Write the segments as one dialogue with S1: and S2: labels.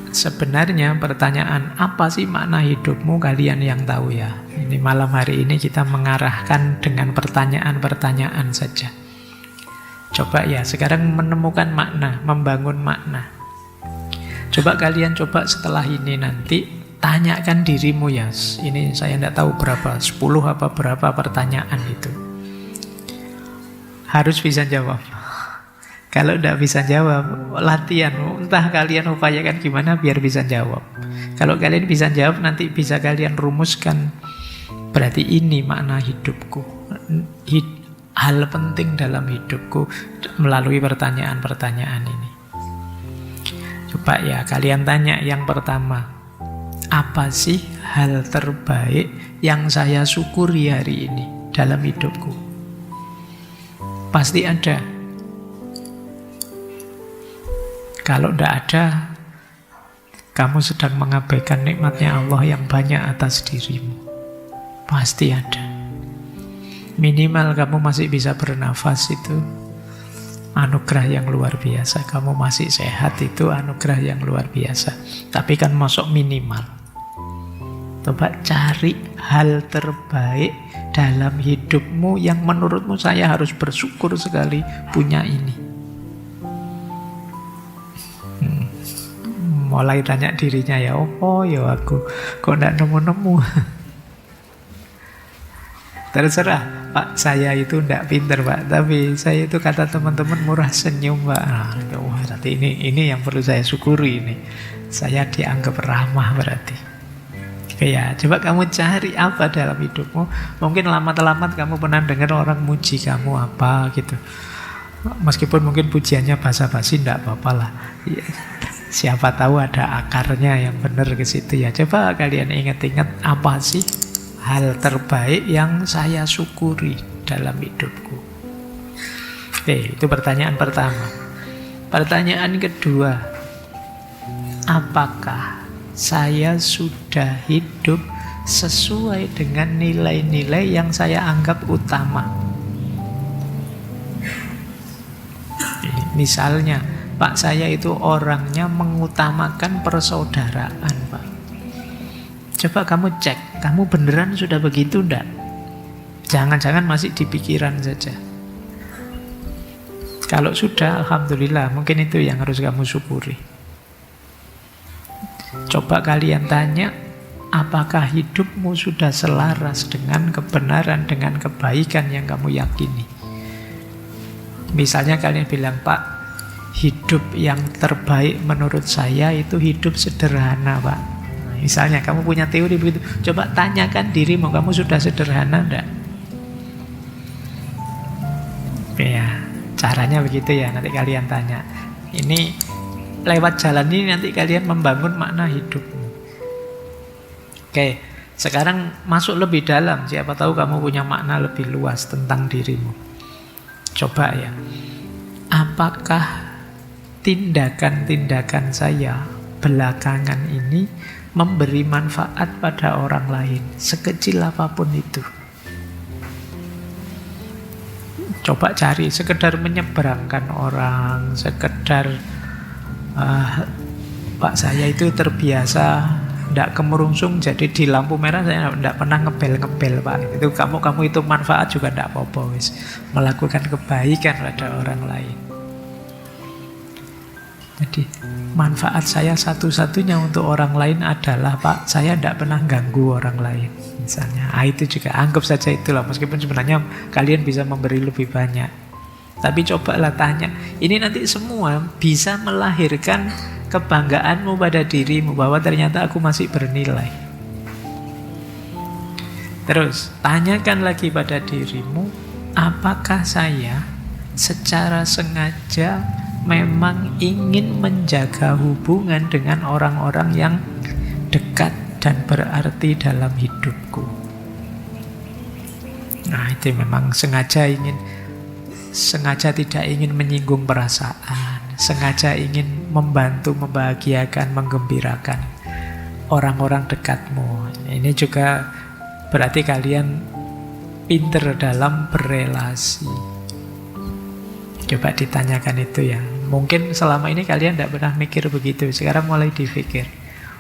S1: Sebenarnya pertanyaan apa sih makna hidupmu kalian yang tahu ya. Ini malam hari ini kita mengarahkan dengan pertanyaan-pertanyaan saja. Coba ya sekarang menemukan makna, membangun makna. Coba kalian setelah ini nanti tanyakan dirimu ya. Ini saya tidak tahu berapa, 10 apa berapa pertanyaan itu. Harus bisa jawab. Kalau tidak bisa jawab, latihan. Entah kalian upayakan gimana biar bisa jawab. Kalau kalian bisa jawab, nanti bisa kalian rumuskan. Berarti ini makna hidupku. Hal penting dalam hidupku melalui pertanyaan-pertanyaan ini. Coba ya, kalian tanya yang pertama. Apa sih hal terbaik yang saya syukuri hari ini dalam hidupku? Pasti ada. Kalau tidak ada, kamu sedang mengabaikan nikmatnya Allah yang banyak atas dirimu. Pasti ada. Minimal kamu masih bisa bernafas, itu anugerah yang luar biasa. Kamu masih sehat, itu anugerah yang luar biasa. Tapi kan masuk minimal. Coba cari hal terbaik dalam hidupmu yang menurutmu saya harus bersyukur sekali punya ini. Mulai tanya dirinya ya, oh ya aku kok tidak nemu-nemu. Terserah, Pak saya itu tidak pinter Pak, tapi saya itu kata teman-teman murah senyum Pak. Wah, berarti ini yang perlu saya syukuri ini. Saya dianggap ramah berarti. Oke ya, coba kamu cari apa dalam hidupmu. Mungkin lambat-lambat kamu pernah dengar orang muji kamu apa gitu. Meskipun mungkin pujiannya basa-basi tidak apa-apa lah. Ya. Siapa tahu ada akarnya yang benar ke situ ya. Coba kalian ingat-ingat apa sih hal terbaik yang saya syukuri dalam hidupku. Oke, itu pertanyaan pertama. Pertanyaan kedua, apakah saya sudah hidup sesuai dengan nilai-nilai yang saya anggap utama? Misalnya, Pak saya itu orangnya mengutamakan persaudaraan Pak. Coba kamu cek, kamu beneran sudah begitu enggak? Jangan-jangan masih di pikiran saja. Kalau sudah, alhamdulillah, mungkin itu yang harus kamu syukuri. Coba kalian tanya, apakah hidupmu sudah selaras dengan kebenaran, dengan kebaikan yang kamu yakini? Misalnya kalian bilang, Pak, hidup yang terbaik menurut saya itu hidup sederhana Pak. Misalnya kamu punya teori begitu, coba tanyakan dirimu, kamu sudah sederhana enggak? Ya, caranya begitu ya, nanti kalian tanya. Ini lewat jalan ini nanti kalian membangun makna hidupmu. Oke, sekarang masuk lebih dalam, siapa tahu kamu punya makna lebih luas tentang dirimu. Coba ya, apakah tindakan-tindakan saya belakangan ini memberi manfaat pada orang lain, sekecil apapun itu? Coba cari, sekedar menyeberangkan orang, sekedar Pak saya itu terbiasa tidak kemerungsung, jadi di lampu merah saya tidak pernah ngebel-ngebel Pak. Itu kamu itu manfaat juga tidak apa-apa, wis. Melakukan kebaikan pada orang lain. Jadi manfaat saya satu-satunya untuk orang lain adalah Pak, saya tidak pernah ganggu orang lain. Misalnya, itu juga anggap saja itulah. Meskipun sebenarnya kalian bisa memberi lebih banyak. Tapi cobalah tanya, ini nanti semua bisa melahirkan kebanggaanmu pada dirimu bahwa ternyata aku masih bernilai. Terus, tanyakan lagi pada dirimu, apakah saya secara sengaja memang ingin menjaga hubungan dengan orang-orang yang dekat dan berarti dalam hidupku? Nah, itu memang sengaja tidak ingin menyinggung perasaan, sengaja ingin membantu, membahagiakan, menggembirakan orang-orang dekatmu. Ini juga berarti kalian pinter dalam berelasi. Coba ditanyakan itu ya, Mungkin selama ini kalian tidak pernah mikir begitu. Sekarang mulai dipikir.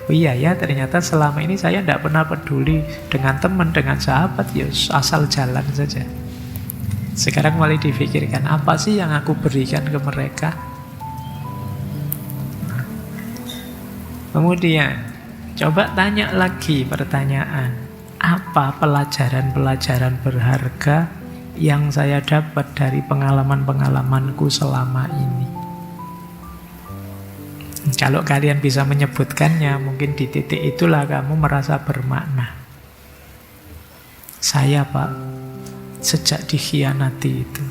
S1: Oh iya ya, ternyata selama ini saya tidak pernah peduli dengan teman, dengan sahabat. Ya asal jalan saja. Sekarang mulai dipikirkan, apa sih yang aku berikan ke mereka? Kemudian, coba tanya lagi pertanyaan. Apa pelajaran-pelajaran berharga yang saya dapat dari pengalaman-pengalamanku selama ini? Kalau kalian bisa menyebutkannya, mungkin di titik itulah kamu merasa bermakna. Saya, Pak, sejak dikhianati itu,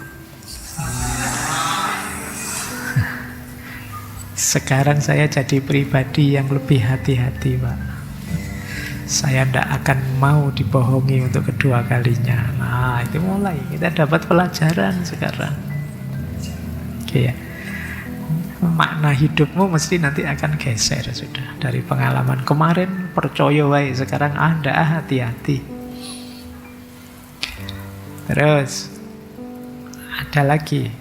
S1: sekarang saya jadi pribadi yang lebih hati-hati, Pak. Saya tidak akan mau dibohongi untuk kedua kalinya. Nah, itu mulai kita dapat pelajaran sekarang. Oke ya. Makna hidupmu mesti nanti akan geser sudah. Dari pengalaman kemarin percaya wae, sekarang Anda hati-hati. Terus ada lagi.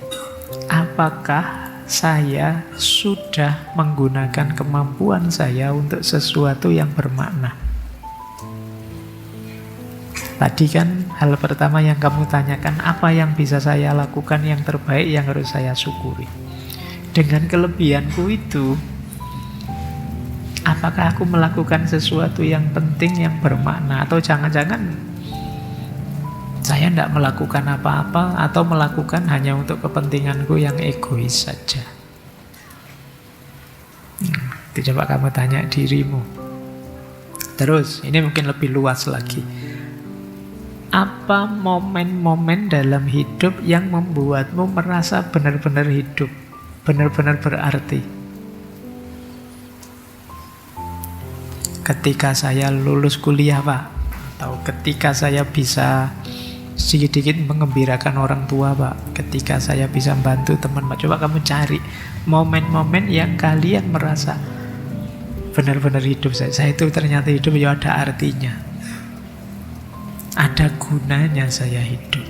S1: Apakah saya sudah menggunakan kemampuan saya untuk sesuatu yang bermakna? Tadi kan hal pertama yang kamu tanyakan, apa yang bisa saya lakukan yang terbaik yang harus saya syukuri? Dengan kelebihanku itu, apakah aku melakukan sesuatu yang penting, yang bermakna? Atau jangan-jangan saya tidak melakukan apa-apa, atau melakukan hanya untuk kepentinganku yang egois saja? Itu coba kamu tanya dirimu. Terus, ini mungkin lebih luas lagi. Apa momen-momen dalam hidup yang membuatmu merasa benar-benar hidup, benar-benar berarti? Ketika saya lulus kuliah, Pak, atau ketika saya bisa sedikit mengembirakan orang tua, Pak, ketika saya bisa bantu teman, Pak. Coba kamu cari momen-momen yang kalian merasa benar-benar hidup. Saya itu ternyata hidup ya ada artinya, ada gunanya saya hidup.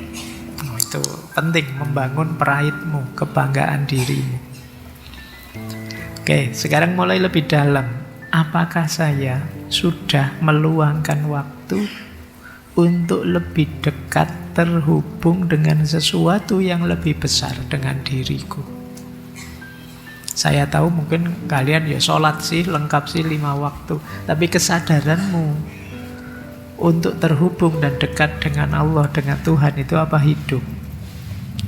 S1: Itu penting, membangun praidmu, kebanggaan dirimu. Oke, sekarang mulai lebih dalam. Apakah saya sudah meluangkan waktu untuk lebih dekat terhubung dengan sesuatu yang lebih besar dengan diriku? Saya tahu mungkin kalian ya sholat sih, lengkap sih 5 waktu. Tapi kesadaranmu untuk terhubung dan dekat dengan Allah, dengan Tuhan, itu apa hidup?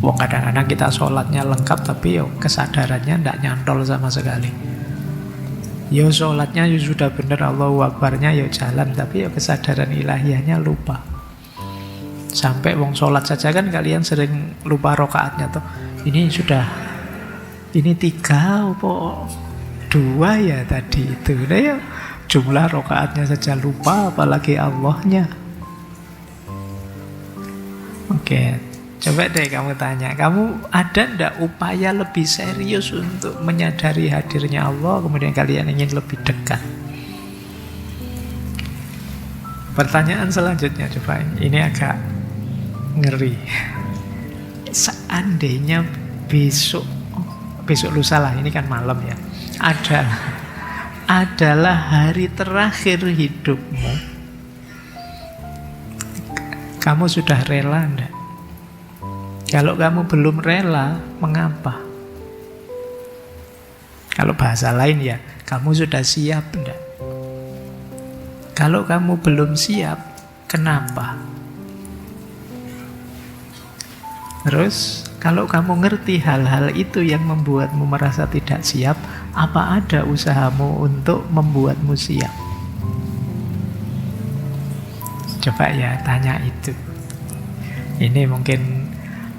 S1: Wong kadang-kadang kita sholatnya lengkap, tapi yo kesadarannya tidak nyantol sama sekali. Yo sholatnya yo sudah benar, Allahu Akbarnya yo jalan, tapi yo kesadaran ilahiyahnya lupa. Sampai wong sholat saja kan kalian sering lupa rokaatnya tuh. Ini 3 apa 2 ya tadi itu. Nah ya, jumlah rokaatnya saja lupa, apalagi Allahnya. Oke, coba deh kamu tanya, kamu ada ndak upaya lebih serius untuk menyadari hadirnya Allah, kemudian kalian ingin lebih dekat? Pertanyaan selanjutnya, coba ini agak ngeri. Seandainya besok lusa lah, ini kan malam ya, adalah hari terakhir hidupmu, kamu sudah rela enggak? Kalau kamu belum rela, mengapa? Kalau bahasa lain ya, kamu sudah siap enggak? Kalau kamu belum siap, kenapa? Terus, kalau kamu ngerti hal-hal itu yang membuatmu merasa tidak siap, apa ada usahamu untuk membuatmu siap? Coba ya tanya itu. Ini mungkin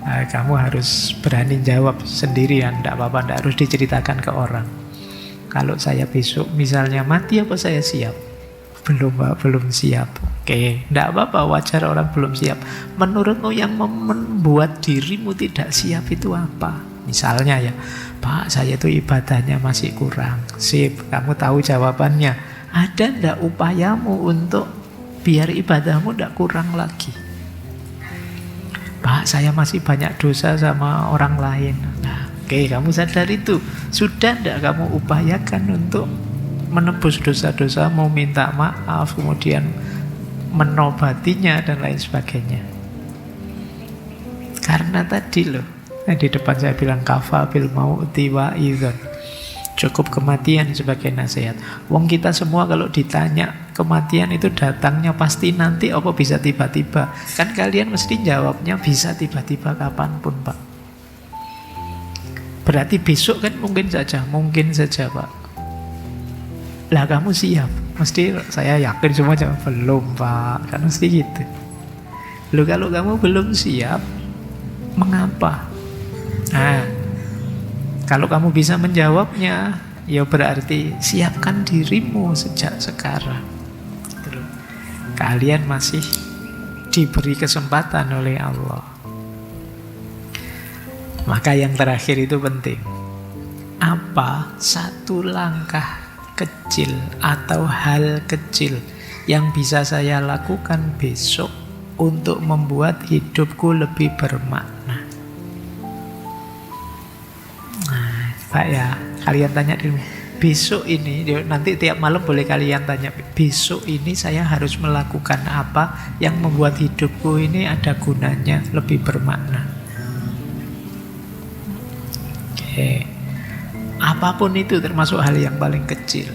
S1: kamu harus berani jawab sendirian, tidak apa-apa, tidak harus diceritakan ke orang. Kalau saya besok misalnya mati, apa saya siap? Belum, Pak, belum siap. Oke, tidak apa-apa, wajar orang belum siap. Menurutmu yang membuat dirimu tidak siap itu apa? Misalnya ya, Pak, saya itu ibadahnya masih kurang. Sip, kamu tahu jawabannya. Ada tidak upayamu untuk biar ibadahmu tidak kurang lagi? Pak, saya masih banyak dosa sama orang lain. Nah, Oke, kamu sadar itu. Sudah tidak kamu upayakan untuk menebus dosa-dosamu, minta maaf, kemudian menobatinya dan lain sebagainya. Karena tadi loh, di depan saya bilang kafa bil mauti wa idzon. Cukup kematian sebagai nasihat. Wong kita semua kalau ditanya kematian itu datangnya pasti nanti apa bisa tiba-tiba? Kan kalian mesti jawabnya bisa tiba-tiba kapanpun, Pak. Berarti besok kan mungkin saja Pak. Lah kamu siap? Mesti saya yakin semua jawab belum, Pak. Kan mesti gitu. Loh, kalau kamu belum siap, mengapa? Nah, kalau kamu bisa menjawabnya, ya berarti siapkan dirimu sejak sekarang. Kalian masih diberi kesempatan oleh Allah. Maka yang terakhir itu penting. Apa satu langkah kecil atau hal kecil yang bisa saya lakukan besok untuk membuat hidupku lebih bermakna? Nah, Pak ya, kalian tanya diri, besok ini, nanti tiap malam boleh kalian tanya, besok ini saya harus melakukan apa yang membuat hidupku ini ada gunanya, lebih bermakna. Oke. Apapun itu, termasuk hal yang paling kecil.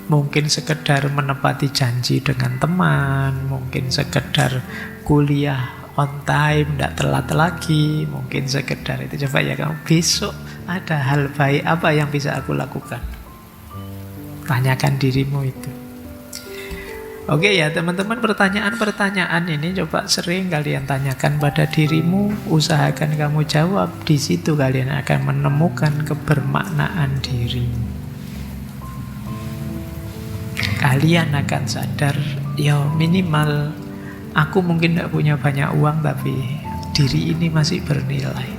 S1: Mungkin sekedar menepati janji dengan teman, mungkin sekedar kuliah on time, tidak telat lagi, mungkin sekedar itu. Coba ya kamu, besok ada hal baik apa yang bisa aku lakukan? Tanyakan dirimu itu. Oke ya teman-teman, pertanyaan-pertanyaan ini coba sering kalian tanyakan pada dirimu, usahakan kamu jawab. Di situ kalian akan menemukan kebermaknaan dirimu. Kalian akan sadar, ya minimal aku mungkin tidak punya banyak uang, tapi diri ini masih bernilai.